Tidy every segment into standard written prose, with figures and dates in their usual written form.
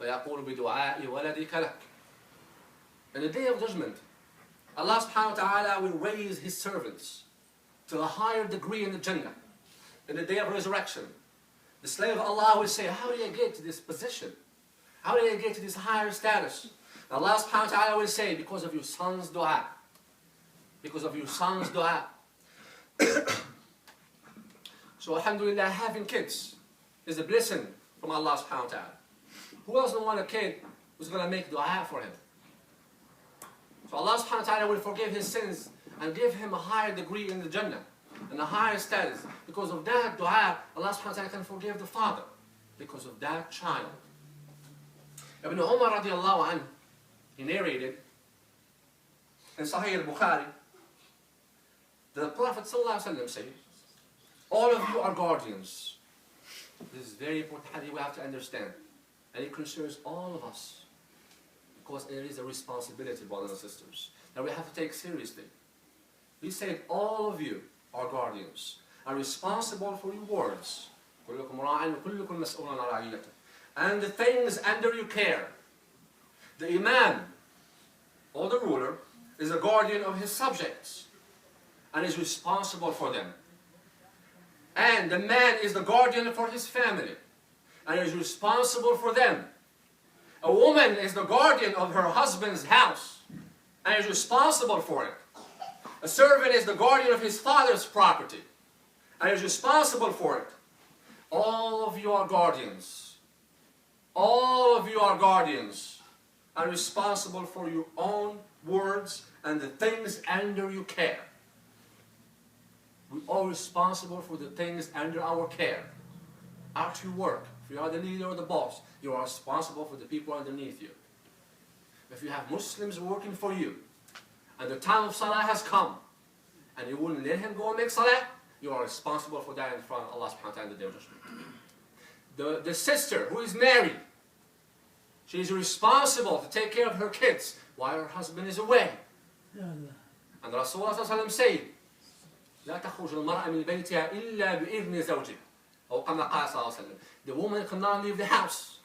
فيقول بدعاء ولدك لك. In the day of judgment, Allah subhanahu wa ta'ala will raise His servants to a higher degree in the Jannah. In the day of resurrection, the slave of Allah will say, how did I get to this position? How did I get to this higher status? Allah subhanahu wa ta'ala will say, because of your son's dua. Because of your son's dua. So alhamdulillah, having kids is a blessing from Allah subhanahu wa ta'ala. Who doesn't want a kid who's going to make dua for him? So Allah subhanahu wa ta'ala will forgive his sins and give him a higher degree in the Jannah and a higher status. Because of that dua, Allah subhanahu wa ta'ala can forgive the father because of that child. Ibn Umar radiallahu anhu, he narrated in Sahih al-Bukhari that the Prophet sallallahu alaihi wasallam said, all of you are guardians. This is very important hadith we have to understand. And it concerns all of us. Because it is a responsibility, brothers and sisters, that we have to take seriously. He said, all of you are guardians, are responsible for your words. And the things under your care. The imam, or the ruler, is a guardian of his subjects and is responsible for them. And the man is the guardian for his family and is responsible for them. A woman is the guardian of her husband's house and is responsible for it. A servant is the guardian of his father's property and is responsible for it. All of you are guardians. All of you are guardians and responsible for your own words and the things under your care. We are responsible for the things under our care. At your work, if you are the leader or the boss, you are responsible for the people underneath you. If you have Muslims working for you, and the time of Salah has come, and you wouldn't let him go and make Salah, you are responsible for that in front of Allah subhanahu wa ta'ala in the day of judgment. The sister who is married, she is responsible to take care of her kids while her husband is away. And Rasulullah said, لا تخرج المرأة من بيتها إلا بإذن زوجها. أو كما قال صلى الله عليه وسلم. The woman cannot leave the house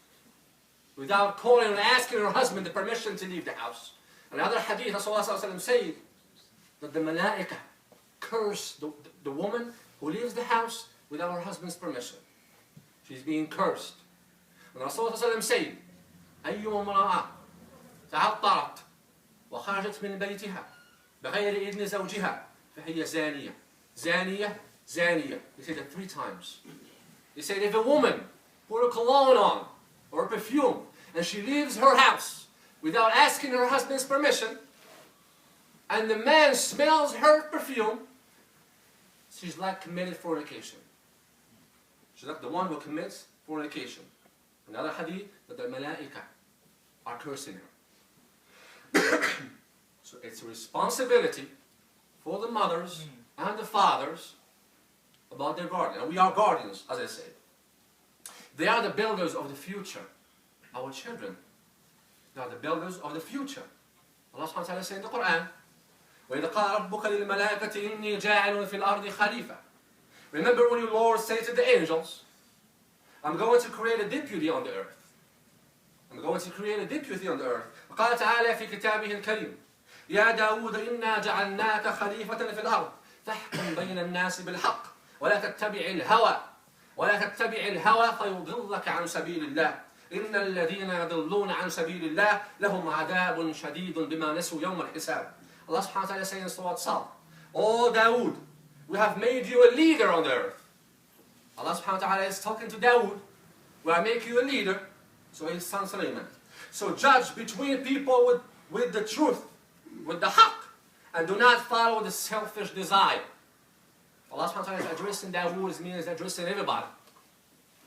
without calling and asking her husband the permission to leave the house. Another hadith, Rasulullah صلى الله عليه وسلم said that the malaika curse the woman who leaves the house without her husband's permission. She's being cursed. And Rasulullah صلى الله عليه وسلم said, أي امرأة تعطرت وخرجت من بيتها بغير إذن زوجها فهي زانية. زانية, زانية. He said that 3 times. He said if a woman put a cologne on or a perfume and she leaves her house without asking her husband's permission and the man smells her perfume, she's like committed fornication. She's like the one who commits fornication. Another hadith that the malaika are cursing her. So it's a responsibility for the mothers and the fathers about their guardian. And we are guardians, as I said. They are the builders of the future. Our children, they are the builders of the future. Allah subhanahu wa ta'ala says in the Quran, وَإِذَا قَالَ رَبُّكَ لِلْمَلَائِكَةِ إِنِّي جَاعِلٌ فِي الْأَرْضِ خَلِيفَةً. Remember when your Lord said to the angels, I'm going to create a deputy on the earth. I'm going to create a deputy on the earth. وقال تعالى في كتابه الكريم يا داود إنا جعلناك خليفة في الأرض فاحكم بين الناس بالحق ولا تتبع الهوى فيضلك عن سبيل الله إن الذين يضلون عن سبيل الله لهم عذاب شديد بما نسوا يوم الحساب. Allah subhanahu wa ta'ala saying in Surah Sad, O Dawood, we have made you a leader on the earth. Allah subhanahu wa ta'ala is talking to Dawood, we have made you a leader, so his son Sulaiman. So judge between people with the truth, with the haqq, and do not follow the selfish desire. Allah subhanahu wa ta'ala is addressing Dawood, means addressing everybody.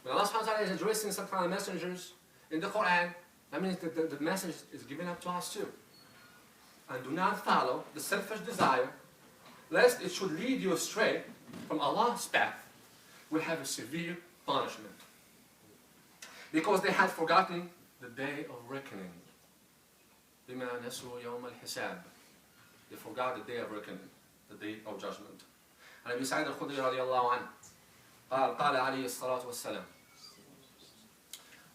When Allah subhanahu wa ta'ala is addressing some kind of messengers in the Quran, that means that the message is given up to us too. And do not follow the selfish desire, lest it should lead you astray from Allah's path, will have a severe punishment. Because they had forgotten the day of reckoning. بما نسوا يوم الحساب. They forgot the day of reckoning, the day of judgment. عن أبي سعيد الخدري رضي الله عنه قال عليه الصلاة والسلام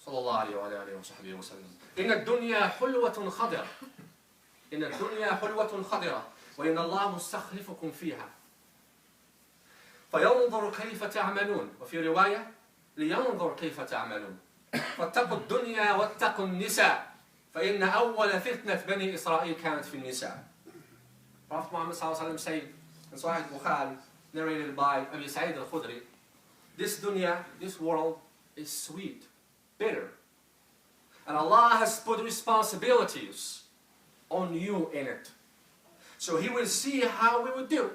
صلى الله عليه وعلى آله وصحبه وسلم. إن الدنيا حلوة خضرة. إن الدنيا حلوة خضرة وإن الله مستخلفكم فيها فينظر كيف تعملون. وفي رواية لينظر كيف تعملون. فاتقوا الدنيا واتقوا النساء فإن أول فتنة بني إسرائيل كانت في النساء. Prophet Muhammad said in Sahih Bukhari, narrated by Abi Sa'id al-Khudri, this dunya, this world is sweet, bitter. And Allah has put responsibilities on you in it. So He will see how we would do.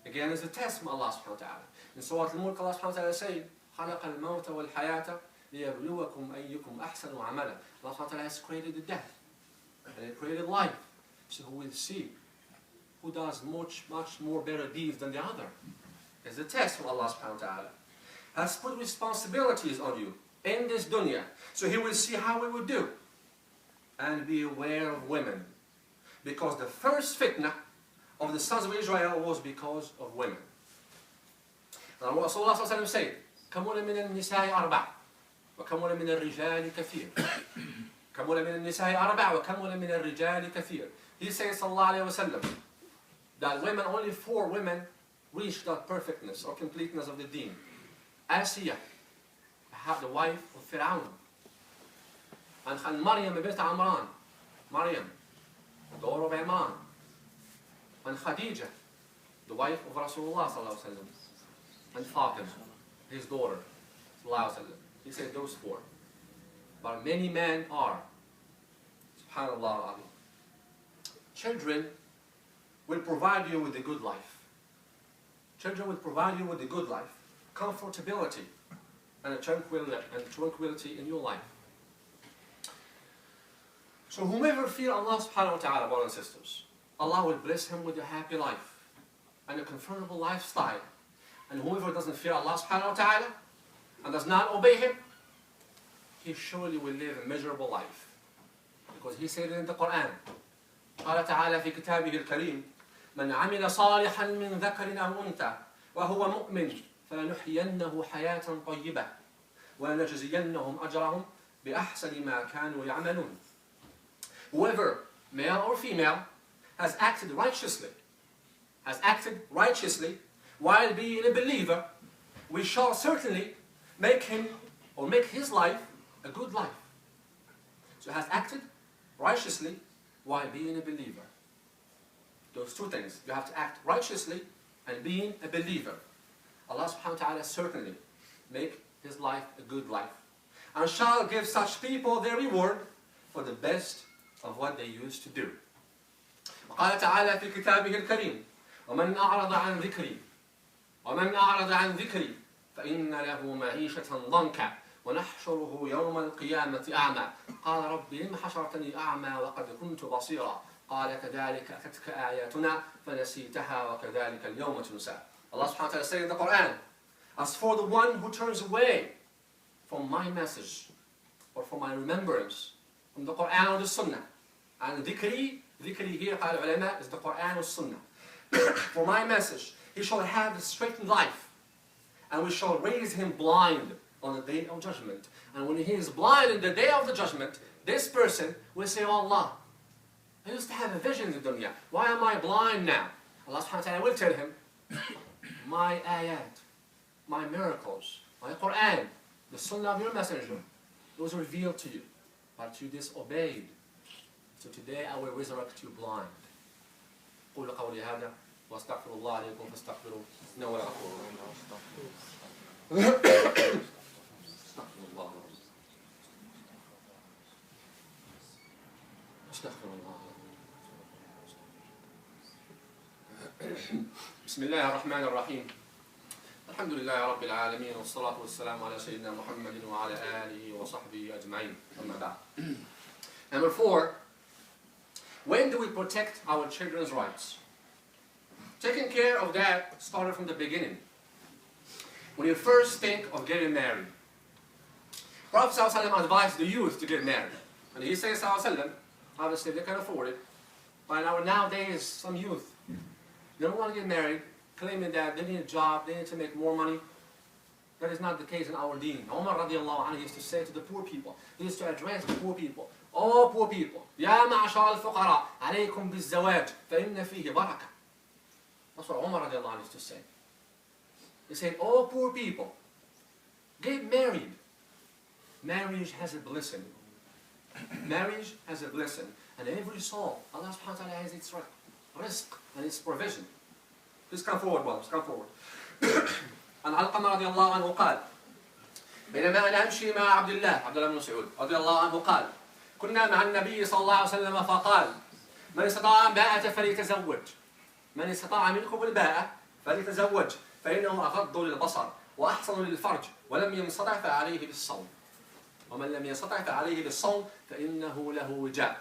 Again, it's a test from Allah subhanahu wa ta'ala. In Surah Al-Mulk, Allah subhanahu wa ta'ala said, خَلَقَ الْمَوْتَ وَالْحَيَاةَ لِيَبْلُوَكُمْ أَيُّكُمْ أَحْسَنُ عَمَلًا. Allah subhanahu wa ta'ala has created the death and He created life. So He will see who does much more better deeds than the other. It's a test from Allah subhanahu wa ta'ala. Has put responsibilities on you in this dunya. So He will see how we would do. And be aware of women. Because the first fitna of the sons of Israel was because of women. Now Rasulullah said, كَمُلَ مِنَ النِّسَاءِ أَرْبَعٍ وَكَمُلَ مِنَ الرِّجَالِ كَثِيرٌ. كَمُلَ مِنَ النِّسَاءِ أَرْبَعٍ وَكَمُلَ مِنَ الرِّجَالِ كَثِيرٌ. He says, sallallahu alayhi wa sallam, that women, only 4 women reached that perfectness or completeness of the deen. Asiyah, the wife of Fir'aun. And Maryam bint Amran, Maryam, the daughter of Imran. And Khadija, the wife of Rasulullah sallallahu alayhi wa sallam. And Fatima, his daughter, sallallahu alayhi wa sallam. He said those 4. But many men are. Subhanallah. Children will provide you with a good life. Children will provide you with a good life, comfortability, and a tranquility in your life. So whomever fears Allah subhanahu wa ta'ala, brothers and sisters, Allah will bless him with a happy life and a comfortable lifestyle. And whoever doesn't fear Allah subhanahu wa ta'ala and does not obey Him, he surely will live a miserable life. Because He said it in the Quran. قال تعالى في كتابه الكريم من عمل صالحا من ذكر أو أنثى وهو مؤمن فلنحيينه حياة طيبة ولنجزينهم أجرهم بأحسن ما كانوا يعملون. Whoever, male or female, has acted righteously while being a believer, we shall certainly make him or make his life a good life. So has acted righteously while being a believer. Those 2 things. You have to act righteously and being a believer. Allah subhanahu wa ta'ala certainly make his life a good life. And shall give such people their reward for the best of what they used to do. وقال تعالى في كتابه الكريم ومن أعرض عن ذكري فإن له معيشة ضنكا ونحشره يوم القيامة أعمى قال رب لم حشرتني أعمى وقد كنت بصيرا قال كذلك أتتك آياتنا فنسيتها وكذلك اليوم تنسى. Allah subhanahu wa ta'ala says in the Quran, as for the one who turns away from my message or from my remembrance, from the Quran or the Sunnah, and dhikri here قال العلماء is the Quran or Sunnah, for my message, he shall have a straightened life, and we shall raise him blind on the day of judgment. And when he is blind in the day of the judgment, this person will say, oh Allah, I used to have a vision in the dunya. Why am I blind now? Allah subhanahu wa ta'ala will tell him, my ayat, my miracles, my Quran, the Sunnah of your messenger, those are revealed to you, but you disobeyed. So today I will resurrect you blind. قولوا قولي هذا واستغفر الله عليكم فاستغفروه إنه هو الغفور الرحيم. استغفر الله. بسم الله الرحمن الرحيم. الحمد لله رب العالمين والصلاة والسلام على سيدنا محمد وعلى آله وصحبه أجمعين. أما بعد. Number 4, when do we protect our children's rights? Taking care of that started from the beginning. When you first think of getting married, Prophet ﷺ advised the youth to get married. And he says, ﷺ, obviously they can afford it, but nowadays some youth, they don't want to get married, claiming that they need a job, they need to make more money. That is not the case in our deen. Umar radiallahu anhu used to say to the poor people, he used to address the poor people, oh poor people, يا معشر الفقراء عليكم بالزواج فإن فيه بركة. That's what Umar radiallahu anhu used to say. He said, oh poor people, get married. Marriage has a blessing. Marriage has a blessing. And every soul, Allah subhanahu wa ta'ala has its rizq and its provision. Please come forward, brothers, come forward. عن علقمة رضي الله عنه قال بينما أنا أمشي مع عبد الله بن مسعود رضي الله عنه قال كنا مع النبي صلى الله عليه وسلم فقال من استطاع الباءة فليتزوج من استطاع منكم الباءة فليتزوج فإنه أغض للبصر وأحسن للفرج ولم يستطع فعليه بالصوم ومن لم يستطع فعليه بالصوم فإنه له وجاء.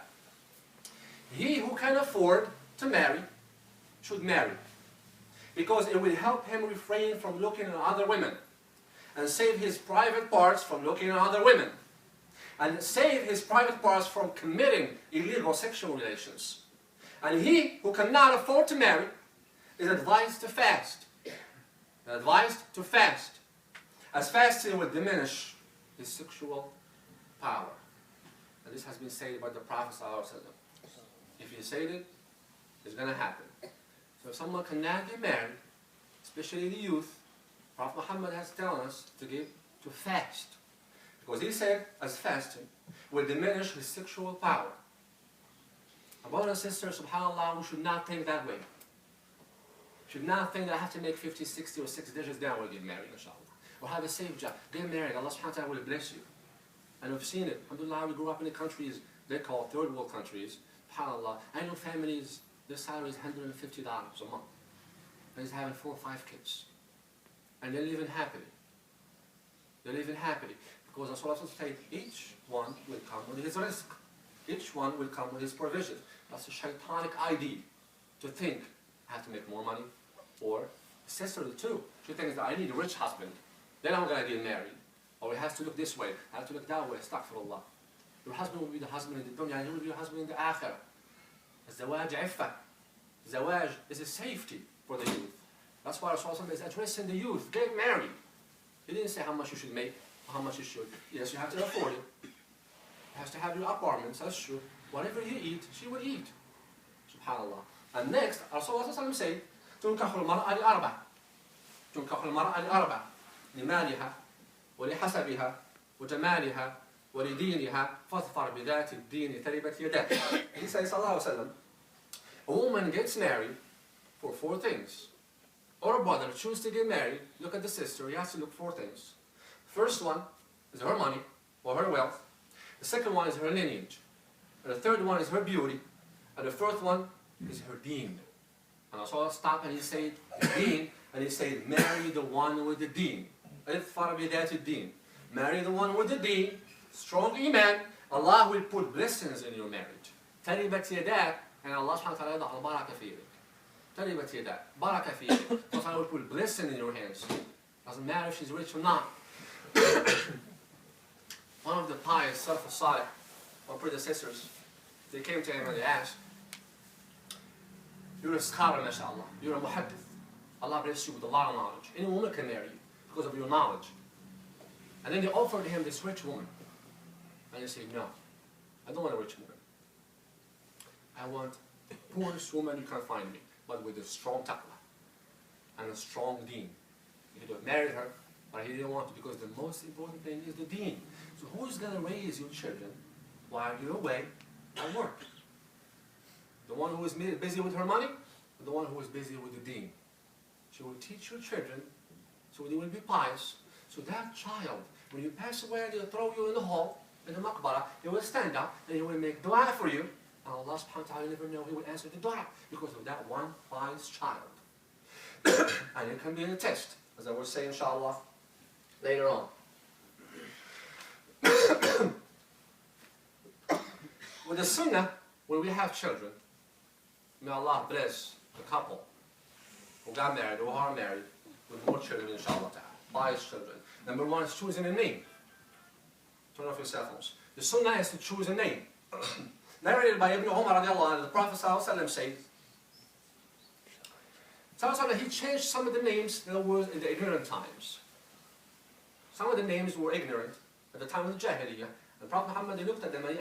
He who can afford to marry should marry, because it will help him refrain from looking at other women and save his private parts from looking at other women and save his private parts from committing illegal sexual relations. And he who cannot afford to marry is advised to fast. Advised to fast, as fasting will diminish his sexual power. And this has been said by the Prophet ﷺ. If he said it, it's going to happen. So if someone cannot get married, especially the youth, Prophet Muhammad has told us to fast. Because he said, as fasting will diminish his sexual power. And brothers and sisters, subhanAllah, we should not think that way. We should not think that I have to make 50, 60, or 6 dishes down when I get married, inshallah. Or have a safe job. Get married, Allah subhanahu wa ta'ala will bless you. And we've seen it. Alhamdulillah, we grew up in the countries they call third world countries. SubhanAllah. I know families, their salary is $150 a month. And he's having 4 or 5 kids. And they're living happily. They're living happily. Because Rasulullah said, each one will come with his rizq. Each one will come with his provision. That's a shaitanic idea to think, I have to make more money. Or sister too. She thinks that I need a rich husband. Then I'm going to get married. Or it has to look this way. I have to look that way. Astaghfirullah. Your husband will be the husband in the dunya, and he will be your husband in the akhirah. Zawaj iffa. Zawaj is a safety for the youth. That's why Rasulullah is addressing the youth. Get married. He didn't say how much you should make, or how much you should. Yes, you have to afford it. You have to have your apartments, that's true. Whatever you eat, she will eat. SubhanAllah. And next, Rasulullah said, تنكح المرأة لأربع. تنكح المرأة لأربع. لمالها ولحسبها وجمالها ولدينها فاظفر بذات الدين تربت يداك. He says, sallallahu alaihi wasallam, a woman gets married for 4 things. Or a brother chooses to get married, look at the sister, he has to look 4 things. First one is her money or her wealth. The second one is her lineage. And the third one is her beauty. And the fourth one is her deen. And Rasulullah stopped and he said, deen, and he said, marry the one with the deen. Marry the one with the deen, strong iman, Allah will put blessings in your marriage. تربت يداك, and Allah subhanahu wa ta'ala يضع البركة في يدك. تربت يداك, بركة في يدك. Allah will put blessing in your hands. Doesn't matter if she's rich or not. One of the pious, Salaf al-Salih, our predecessors, they came to him and they asked, you're a scholar, mashallah. You're a muhaddith. Allah bless you with a lot of knowledge. Any woman can marry you because of your knowledge. And then they offered him this rich woman. And he said, no, I don't want a rich woman. I want the poorest woman you can find me, but with a strong taqwa and a strong deen. He could have married her, but he didn't want to, because the most important thing is the deen. So who's going to raise your children while you're away at work? The one who is busy with her money, or the one who is busy with the deen? She will teach your children so they will be pious. So that child, when you pass away, they'll throw you in the hole, in the maqbarah, they will stand up and he will make dua for you. And Allah subhanahu wa ta'ala never know he will answer the dua because of that one pious child. And it can be a test, as I will say inshallah later on. With the sunnah, when we have children, may Allah bless the couple who got married or are married with more children, inshallah ta'ala, pious children. Number 1 is choosing a name. Turn off your cell phones. The sunnah is to choose a name. Narrated by Ibn Umar radiallahu anhu, the Prophet ﷺ says, he changed some of the names that were in the ignorant times. Some of the names were ignorant at the time of the Jahiliyyah. And Prophet Muhammad, he looked at them and he